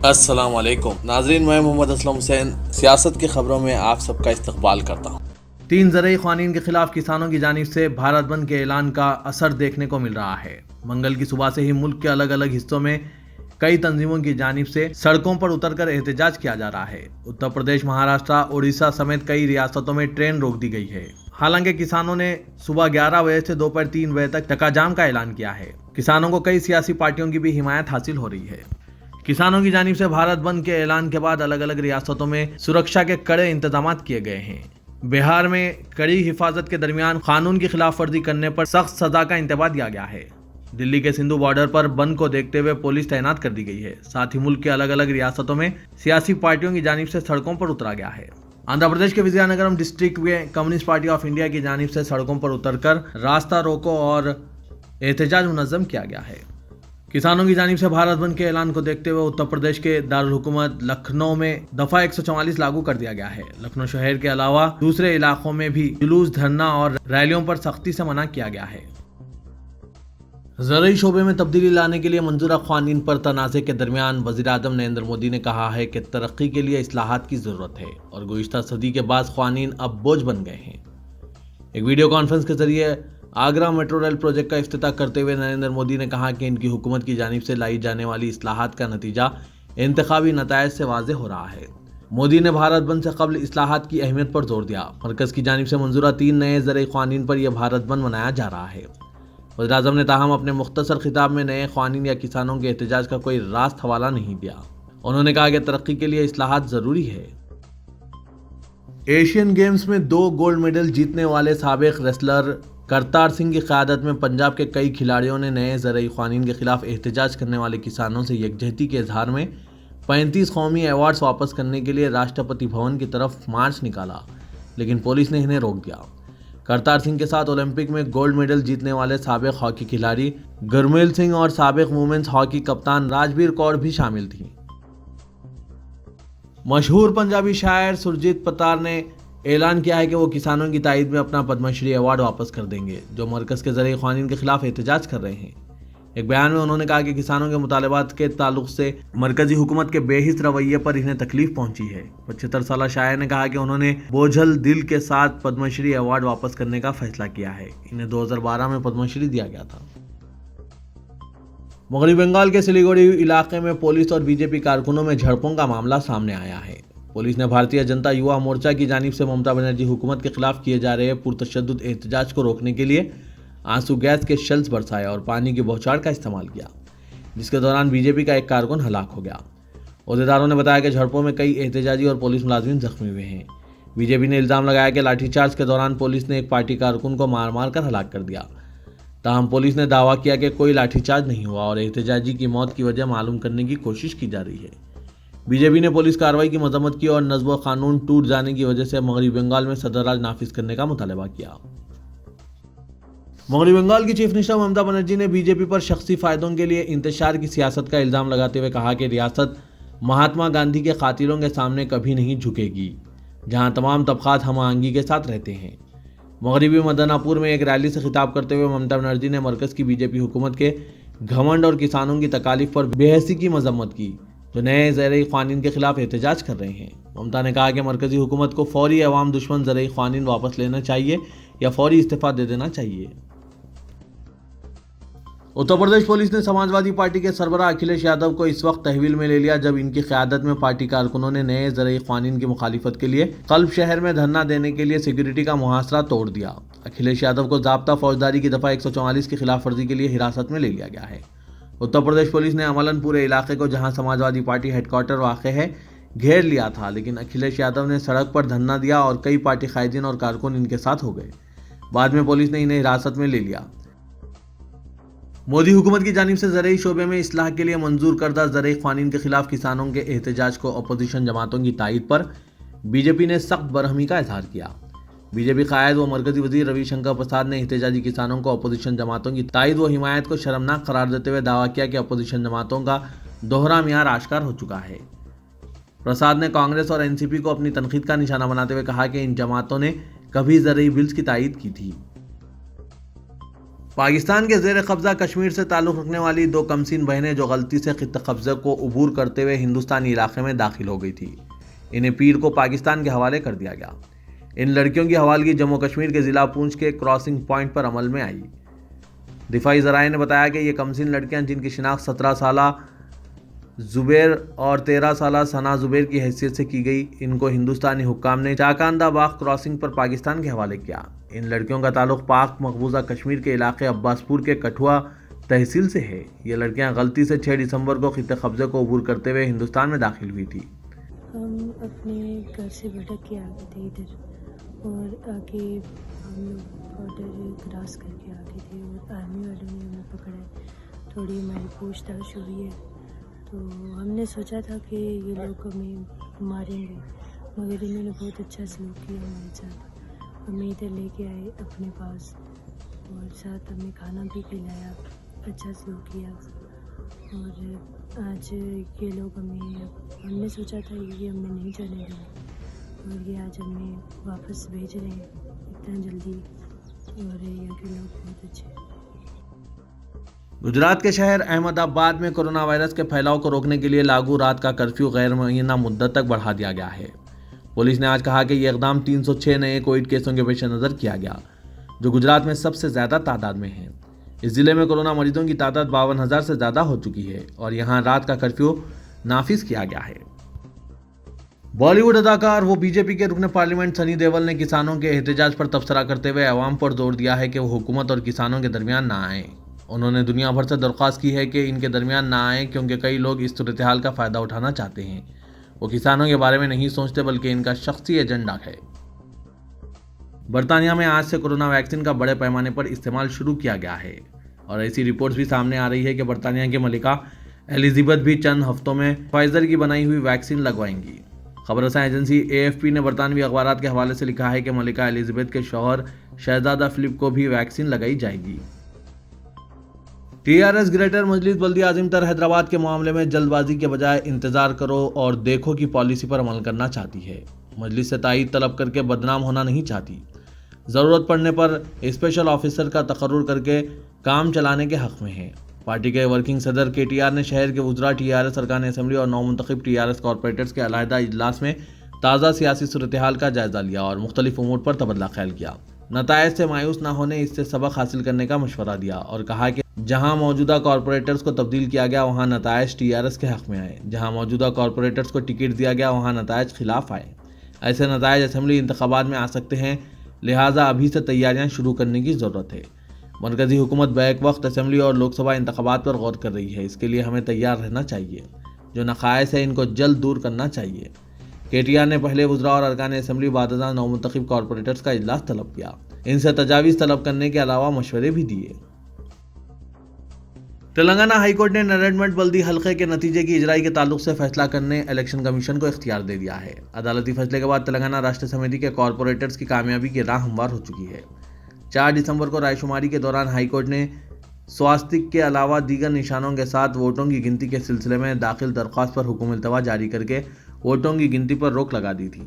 अस्सलाम वालेकुम नाजरीन, मैं मोहम्मद असलम हुसैन सियासत की खबरों में आप सबका इस्तकबाल करता हूँ। 3 ज़रई ख़वानीन के खिलाफ किसानों की जानिब से भारत बंद के ऐलान का असर देखने को मिल रहा है। मंगल की सुबह से ही मुल्क के अलग अलग हिस्सों में कई तंजीमों की जानिब से सड़कों पर उतरकर एहतजाज किया जा रहा है। उत्तर प्रदेश, महाराष्ट्र, उड़ीसा समेत कई रियासतों में ट्रेन रोक दी गई है। हालांकि किसानों ने सुबह 11 बजे से दोपहर 3 बजे तक चक्का जाम का ऐलान किया है। किसानों को कई सियासी पार्टियों की भी हिमायत हासिल हो रही है। किसानों की जानिब से भारत बंद के ऐलान के बाद अलग अलग रियासतों में सुरक्षा के कड़े इंतजाम किए गए हैं। बिहार में कड़ी हिफाजत के दरमियान कानून की खिलाफ वर्जी करने पर सख्त सजा का इंतबाह दिया गया है। दिल्ली के सिंधु बॉर्डर पर बंद को देखते हुए पुलिस तैनात कर दी गई है। साथ ही मुल्क के अलग अलग रियासतों में सियासी पार्टियों की जानिब से सड़कों पर उतरा गया है। आंध्र प्रदेश के विजयनगरम डिस्ट्रिक्ट में कम्युनिस्ट पार्टी ऑफ इंडिया की जानिब से सड़कों पर उतरकर रास्ता रोको और एहतजाज मुनज़्ज़म किया गया है। किसानों की जानिब से भारत बंद के ऐलान को देखते हुए उत्तर प्रदेश के दारुल हुकूमत लखनऊ में दफा 144 लागू कर दिया गया है। लखनऊ शहर के अलावा दूसरे इलाकों में भी जुलूस, धरना और रैलियों पर सख्ती से मना किया गया है। ज़रई शोबे में तब्दीली लाने के लिए मंजूरा क़वानीन पर तनाज़े के दरमियान वज़ीर आज़म नरेंद्र मोदी ने कहा है कि तरक्की के लिए इस्लाहात की ज़रूरत है और गुज़िश्ता सदी के बाद क़वानीन अब बोझ बन गए हैं। एक वीडियो कॉन्फ्रेंस के जरिए आगरा मेट्रो रेल प्रोजेक्ट का इफ्तिताह करते हुए नरेंद्र मोदी ने कहा कि इनकी हुकूमत की जानिब से लाई जाने वाली इस्लाहात का नतीजा इंतखाबी नतायज से वाज़ेह हो रहा है। मोदी ने भारत बंद से कबल इस्लाहात की अहमियत पर जोर दिया। मरकज़ की जानिब से मंजूरा 3 नए ज़रई क़वानीन पर यह भारत बंद मनाया जा रहा है। वज़ीर आज़म ने ताहम अपने मुख्तसर खिताब में नए क़वानीन या किसानों के एहतजाज का कोई रास्त हवाला नहीं दिया। उन्होंने कहा कि तरक्की के लिए इस्लाहात ज़रूरी है। एशियन गेम्स में 2 गोल्ड मेडल जीतने वाले साबिक़ रेसलर करतार सिंह की क़यादत में पंजाब के कई खिलाड़ियों ने नए ज़रई क़वानीन के खिलाफ एहतजाज करने वाले किसानों से यकजहती के इजहार में 35 कौमी अवार्ड्स वापस करने के लिए राष्ट्रपति भवन की तरफ मार्च निकाला, लेकिन पुलिस ने इन्हें रोक दिया। करतार सिंह के साथ ओलंपिक में गोल्ड मेडल जीतने वाले साबिक़ हॉकी खिलाड़ी गुरमीत सिंह और साबिक़ वुमेन्स हॉकी कप्तान राजबीर कौर भी शामिल थीं। मशहूर पंजाबी शायर सुरजीत पतार ने ऐलान किया है कि वो किसानों की तायद में अपना पद्मश्री अवार्ड वापस कर देंगे जो मरकज़ के ज़रई क़वानीन के खिलाफ एहतजाज कर रहे हैं। एक बयान में उन्होंने कहा कि किसानों के मुतालबात के ताल्लुक से मरकज़ी हुकूमत के बेहिस रवैये पर इन्हें तकलीफ पहुंची है। 75 साला शायर ने कहा कि उन्होंने बोझल दिल के साथ पद्मश्री अवार्ड वापस करने का फैसला किया है। इन्हें 2012 में पद्मश्री दिया गया था। मगरबी बंगाल के सिलीगुड़ी इलाके में पुलिस और बीजेपी कारकुनों में झड़पों का मामला सामने आया है। पुलिस ने भारतीय जनता युवा मोर्चा की जानिब से ममता बनर्जी हुकूमत के खिलाफ किए जा रहे पुरतशद्दुद एहतजाज को रोकने के लिए आंसू गैस के शेल्स बरसाए और पानी की बौछार का इस्तेमाल किया, जिसके दौरान बीजेपी का एक कारकुन हलाक हो गया। अहदेदारों ने बताया कि झड़पों में कई एहतजाजी और पुलिस मुलाजिम जख्मी हुए हैं। बीजेपी ने इल्ज़ाम लगाया कि लाठीचार्ज के दौरान पुलिस ने एक पार्टी कारकुन को मार मार कर हलाक कर दिया। ताहम पुलिस ने दावा किया कि कोई लाठीचार्ज नहीं हुआ और एहतजाजी की मौत की वजह मालूम करने की कोशिश की जा रही है। बीजेपी ने पुलिस कार्रवाई की मजम्मत की और नज़्म व कानून टूट जाने की वजह से मगरबी बंगाल में सदरराज नाफिज करने का मुतालबा किया। मगरबी बंगाल की चीफ मिनिस्टर ममता बनर्जी ने बीजेपी पर शख्सी फ़ायदों के लिए इंतशार की सियासत का इल्ज़ाम लगाते हुए कहा कि रियासत महात्मा गांधी के कातिलों के सामने कभी नहीं झुकेगी, जहां तमाम तबक़ात हम आहंगी के साथ रहते हैं। मगरबी मदनापुर में एक रैली से खिताब करते हुए ममता बनर्जी ने मरकज़ की बीजेपी हुकूमत के घमंड और किसानों की तकालीफ पर बेहसी की मजम्मत की जो नए ज़रई क़वानीन के खिलाफ एहतजाज कर रहे हैं। ममता ने कहा कि मरकज़ी हुकूमत को फौरी अवाम दुश्मन ज़रई क़वानीन वापस लेना चाहिए या फौरी इस्तीफ़ा दे देना चाहिए। उत्तर प्रदेश पुलिस ने समाजवादी पार्टी के सरबराह अखिलेश यादव को इस वक्त तहवील में ले लिया जब इनकी क़यादत में पार्टी कारकुनों ने नए ज़रई क़वानीन की मुखालिफत के लिए कल्ब शहर में धरना देने के लिए सिक्योरिटी का मुहासरा तोड़ दिया। अखिलेश यादव को ज़ाब्ता फौजदारी की दफ़ा 144 की खिलाफ वर्जी के लिए हिरासत में ले लिया गया है। उत्तर प्रदेश पुलिस ने अमलन पूरे इलाके को, जहां समाजवादी पार्टी हेडक्वार्टर वाक़ है, घेर लिया था, लेकिन अखिलेश यादव ने सड़क पर धरना दिया और कई पार्टी कायदीन और कारकुन इनके साथ हो गए। बाद में पुलिस ने इन्हें हिरासत में ले लिया। मोदी हुकूमत की जानिब से ज़रई शोबे में इस्लाह के लिए मंजूर करदा ज़रई क़वानीन के खिलाफ किसानों के एहतजाज को अपोजिशन जमातों की तायद पर बीजेपी ने सख्त बरहमी का इजहार किया। बीजेपी कायद व मरकज़ी वज़ीर रविशंकर प्रसाद ने एहतजाजी किसानों को अपोजिशन जमातों की तायद व हिमायत को शर्मनाक करार देते हुए दावा किया कि अपोजिशन जमातों का दोहरा मियार आश्कार हो चुका है। प्रसाद ने कांग्रेस और एनसीपी को अपनी तनकीद का निशाना बनाते हुए कहा कि इन जमातों ने कभी ज़रई बिल्स की तायद की थी। پاکستان کے زیر قبضہ کشمیر سے تعلق رکھنے والی 2 کمسین بہنیں جو غلطی سے خطہ قبضہ کو عبور کرتے ہوئے ہندوستانی علاقے میں داخل ہو گئی تھی، انہیں پیر کو پاکستان کے حوالے کر دیا گیا۔ ان لڑکیوں کی حوالگی جموں کشمیر کے ضلع پونچھ کے کراسنگ پوائنٹ پر عمل میں آئی۔ دفاعی ذرائع نے بتایا کہ یہ کمسین لڑکیاں جن کی شناخت 17 سالہ زبیر اور 13 سالہ ثنا زبیر کی حیثیت سے کی گئی، ان کو ہندوستانی حکام نے چاکاندہ باغ کراسنگ پر پاکستان کے حوالے کیا۔ ان لڑکیوں کا تعلق پاک مقبوضہ کشمیر کے علاقے عباس پور کے کٹھوا تحصیل سے ہے۔ یہ لڑکیاں غلطی سے 6 دسمبر کو خطہ قبضہ کو عبور کرتے ہوئے ہندوستان میں داخل ہوئی تھی۔ ہم اپنے گھر سے بھٹک کے آ گئے تھے ادھر، اور آگے ہم لوگ بارڈر کراس کر کے آ گئے تھے، اور آرمی والوں نے ہمیں پکڑا۔ تھوڑی ہماری پوچھ تاچھ ہوئی ہے، تو ہم نے سوچا تھا کہ یہ لوگ ہمیں ماریں گے، مگر انہوں نے بہت اچھا سلوک کیا ہمارے ساتھ۔ ہمیں ادھر لے کے آئے اپنے پاس، اور ساتھ ہمیں کھانا بھی کھلایا، اچھا سلوک کیا۔ اور آج یہ لوگ ہم نے سوچا تھا یہ ہمیں نہیں جانے دیں، اور یہ آج ہمیں واپس بھیج رہے ہیں اتنا جلدی، اور یہاں کے لوگ بہت اچھے ہیں۔ گجرات کے شہر احمد آباد میں کورونا وائرس کے پھیلاؤ کو روکنے کے لیے لاگو رات کا کرفیو غیر معینہ مدت تک بڑھا دیا گیا ہے۔ پولیس نے آج کہا کہ یہ اقدام 306 نئے کووڈ کیسوں کے پیش نظر کیا گیا، جو گجرات میں سب سے زیادہ تعداد میں ہیں۔ اس ضلع میں کورونا مریضوں کی تعداد 52,000 سے زیادہ ہو چکی ہے، اور یہاں رات کا کرفیو نافذ کیا گیا ہے۔ بالی ووڈ اداکار وہ بی جے پی کے رکن پارلیمنٹ سنی دیول نے کسانوں کے احتجاج پر تبصرہ کرتے ہوئے عوام پر زور دیا ہے کہ وہ حکومت اور کسانوں کے درمیان نہ آئیں۔ انہوں نے دنیا بھر سے درخواست کی ہے کہ ان کے درمیان نہ آئیں، کیونکہ کئی لوگ اس صورتحال کا فائدہ اٹھانا چاہتے ہیں۔ وہ کسانوں کے بارے میں نہیں سوچتے، بلکہ ان کا شخصی ایجنڈا ہے۔ برطانیہ میں آج سے کورونا ویکسین کا بڑے پیمانے پر استعمال شروع کیا گیا ہے، اور ایسی رپورٹس بھی سامنے آ رہی ہے کہ برطانیہ کی ملکہ ایلزبتھ بھی چند ہفتوں میں فائزر کی بنائی ہوئی ویکسین لگوائیں گی۔ خبر رساں ایجنسی AFP نے برطانوی اخبارات کے حوالے سے لکھا ہے کہ ملکہ ایلزبتھ کے شوہر شہزادہ فلپ کو بھی ویکسین لگائی جائے گی۔ TRS گریٹر مجلس بلدیہ عظیم تر حیدرآباد کے معاملے میں جلد بازی کے بجائے انتظار کرو اور دیکھو کی پالیسی پر عمل کرنا چاہتی ہے۔ مجلس سے تائید طلب کر کے بدنام ہونا نہیں چاہتی، ضرورت پڑنے پر اسپیشل آفیسر کا تقرر کر کے کام چلانے کے حق میں ہے۔ پارٹی کے ورکنگ صدر KTR نے شہر کے وزراء، TRS ارکان اسمبلی اور نومنتخب TRS کارپوریٹرز کے علیحدہ اجلاس میں تازہ سیاسی صورتحال کا جائزہ لیا اور مختلف امور پر تبادلہ خیال کیا۔ نتائج سے مایوس نہ ہونے، اس سے سبق حاصل کرنے کا مشورہ دیا، اور کہا کہ جہاں موجودہ کارپوریٹرز کو تبدیل کیا گیا وہاں نتائج TRS کے حق میں آئے، جہاں موجودہ کارپوریٹرز کو ٹکٹ دیا گیا وہاں نتائج خلاف آئے۔ ایسے نتائج اسمبلی انتخابات میں آ سکتے ہیں، لہٰذا ابھی سے تیاریاں شروع کرنے کی ضرورت ہے۔ مرکزی حکومت بیک وقت اسمبلی اور لوک سبھا انتخابات پر غور کر رہی ہے، اس کے لیے ہمیں تیار رہنا چاہیے۔ جو نقائص ہیں ان کو جلد دور کرنا چاہیے۔ KTR نے پہلے وزراء اور ارکان اسمبلی بعد ازاں نومنتخب کارپوریٹرز کا اجلاس طلب کیا، ان سے تجاویز طلب کرنے کے علاوہ مشورے بھی دیے۔ تلنگانہ ہائی کورٹ نے نریندمٹ بلدی حلقے کے نتیجے کی اجرائی کے تعلق سے فیصلہ کرنے الیکشن کمیشن کو اختیار دے دیا ہے۔ عدالتی فیصلے کے بعد تلنگانہ راشٹر سمیتی کے کارپوریٹرز کی کامیابی کی راہ ہموار ہو چکی ہے۔ 4 دسمبر کو رائے شماری کے دوران ہائی کورٹ نے سواستک کے علاوہ دیگر نشانوں کے ساتھ ووٹوں کی گنتی کے سلسلے میں داخل درخواست پر حکم التوا جاری کر کے ووٹوں کی گنتی پر روک لگا دی تھی۔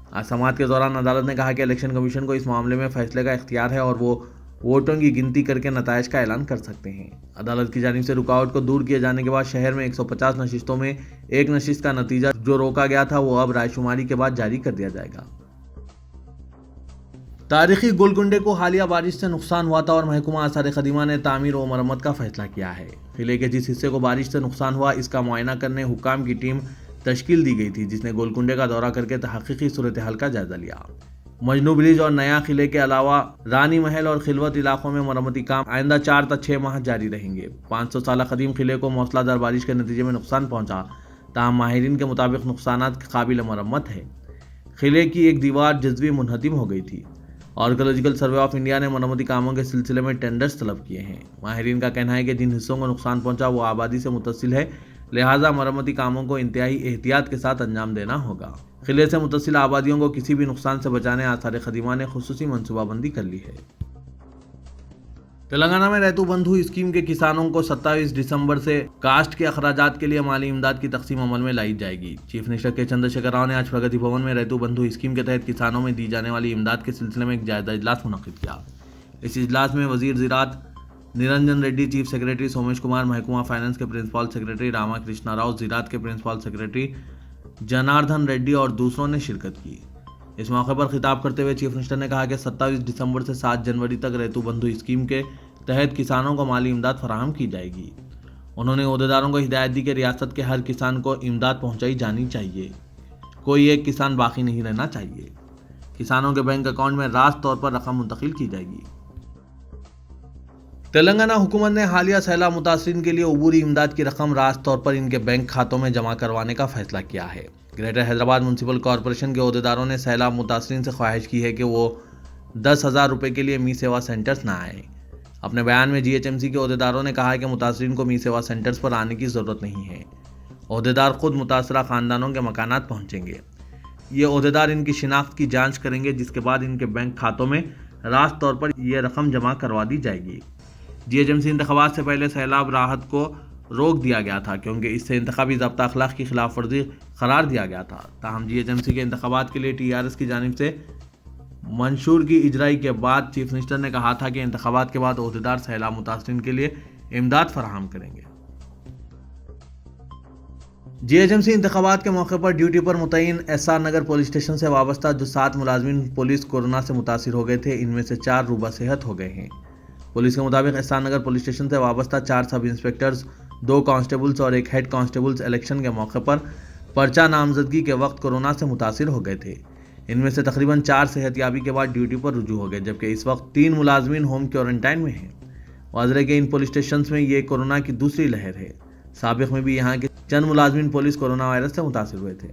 آج سماعت کے دوران عدالت نے کہا کہ الیکشن کمیشن کو اس معاملے میں فیصلے کا اختیار ہے اور وہ ووٹوں کی گنتی کر کے نتائج کا اعلان کر سکتے ہیں۔ عدالت کی جانب سے رکاوٹ کو دور کیے جانے کے بعد شہر میں 150 نشستوں میں ایک نشست کا نتیجہ جو روکا گیا تھا وہ اب رائے شماری کے بعد جاری کر دیا جائے گا۔ تاریخی گولکنڈے کو حالیہ بارش سے نقصان ہوا تھا اور محکمہ آثار قدیمہ نے تعمیر و مرمت کا فیصلہ کیا ہے۔ قلعے کے جس حصے کو بارش سے نقصان ہوا اس کا معائنہ کرنے حکام کی ٹیم تشکیل دی گئی تھی، جس نے گولکنڈے کا دورہ کر کے تحقیقی صورتحال کا جائزہ لیا۔ مجنو برج اور نیا قلعے کے علاوہ رانی محل اور خلوت علاقوں میں مرمتی کام آئندہ 4 تا 6 ماہ جاری رہیں گے۔ 500 سالہ قدیم قلعے کو موسلادھار بارش کے نتیجے میں نقصان پہنچا، تاہم ماہرین کے مطابق نقصانات قابل مرمت ہے۔ قلعے کی ایک دیوار جزوی منہدم ہو گئی تھی۔ آرکیولوجیکل سروے آف انڈیا نے مرمتی کاموں کے سلسلے میں ٹینڈرز طلب کیے ہیں۔ ماہرین کا کہنا ہے کہ جن حصوں کو نقصان پہنچا وہ آبادی سے متصل ہے، لہٰذا مرمتی کاموں کو انتہائی احتیاط کے ساتھ انجام دینا ہوگا۔ قلعے سے متصل آبادیوں کو کسی بھی نقصان سے بچانے آثار قدیمہ نے خصوصی منصوبہ بندی کر لی ہے۔ تلنگانہ میں ریتو بندھو اسکیم کے کسانوں کو 27 دسمبر سے کاشت کے اخراجات کے لیے مالی امداد کی تقسیم عمل میں لائی جائے گی۔ چیف منسٹر کے چندر شیکھر راؤ نے آج پرگتی بھون میں ریتو بندھو اسکیم کے تحت کسانوں میں دی جانے والی امداد کے سلسلے میں ایک جائزہ اجلاس منعقد کیا۔ اس اجلاس میں وزیر زراعت निरंजन रेड्डी चीफ सेक्रेटरी, सोमेश कुमार महकुमा फाइनेंस के प्रिंसिपल सेक्रेटरी, रामा कृष्णा राव ज़ीरात के प्रिंसिपल सेक्रेटरी, जनार्दन रेड्डी और दूसरों ने शिरकत की। इस मौके पर खिताब करते हुए चीफ मिनिस्टर ने कहा कि 27 दिसंबर से 7 जनवरी तक रेतु बंधु स्कीम के तहत किसानों को माली इमदाद फराहम की जाएगी। उन्होंने अहदेदारों को हिदायत दी कि रियासत के हर किसान को इमदाद पहुंचाई जानी चाहिए, कोई एक किसान बाकी नहीं रहना चाहिए। किसानों के बैंक अकाउंट में रास्त तौर पर रकम मुंतकिल की जाएगी। तेलंगाना हुकूमत ने हालिया सैलाब मुतासरीन के लिए अबूरी इमदाद की रकम रास्त तौर पर इनके बैंक खातों में जमा करवाने का फैसला किया है। ग्रेटर हैदराबाद म्यूनसिपल कॉरपोरेशन के अहदेदारों ने सैलाब मुतासरीन से ख्वाहिश की है कि वो 10,000 रुपये के लिए मी सेवा सेंटर्स न आए। अपने बयान में GHMC के अहदेदारों ने कहा है कि मुतासरीन को मी सेवा सेंटर्स पर आने की ज़रूरत नहीं है। अहदेदार खुद मुतासरा ख़ानदानों के मकानात पहुँचेंगे। ये अहदेदार इनकी शिनाख्त की जाँच करेंगे, जिसके बाद इनके बैंक खातों में रास्त तौर पर यह रकम जमा करवा दी जाएगी। GHMC इंतखाबात से पहले सैलाब राहत को रोक दिया गया था, क्योंकि इससे इंतखाबी ज़ब्ता अखलाक की खिलाफ वर्जी करार दिया गया था। ताहम GHMC के इंतखाबात के लिए TRS की जानिब से मंशूर की इजराई के बाद चीफ मिनिस्टर ने कहा था कि इंतखाबात के बाद अहदेदार सैलाब मुतासरीन के लिए इमदाद फराहम करेंगे। GHMC इंतखाबात के मौके पर ड्यूटी पर मुतय्यन SR नगर पुलिस स्टेशन से वाबस्ता जो 7 मुलाजमीन पुलिस कोरोना से मुतासिर हो गए थे, इनमें से 4 रूबा सेहत हो गए हैं। पुलिस के मुताबिक SR नगर पुलिस स्टेशन से वाबस्ता 4 सब इंस्पेक्टर्स, 2 कांस्टेबल्स और 1 हेड कांस्टेबल्स इलेक्शन के मौके पर पर्चा नामजदगी के वक्त कोरोना से मुतासिर हो गए थे। इनमें से तकरीबन 4 सेहतयाबी के बाद ड्यूटी पर रुजू हो गए, जबकि इस वक्त 3 मुलाजमीन होम क्वारंटाइन में हैं। वाज़ेह के इन पुलिस स्टेशन में ये कोरोना की दूसरी लहर है। साबिक में भी यहाँ के चंद मुलाजमीन पुलिस कोरोना वायरस से मुतासिर हुए थे।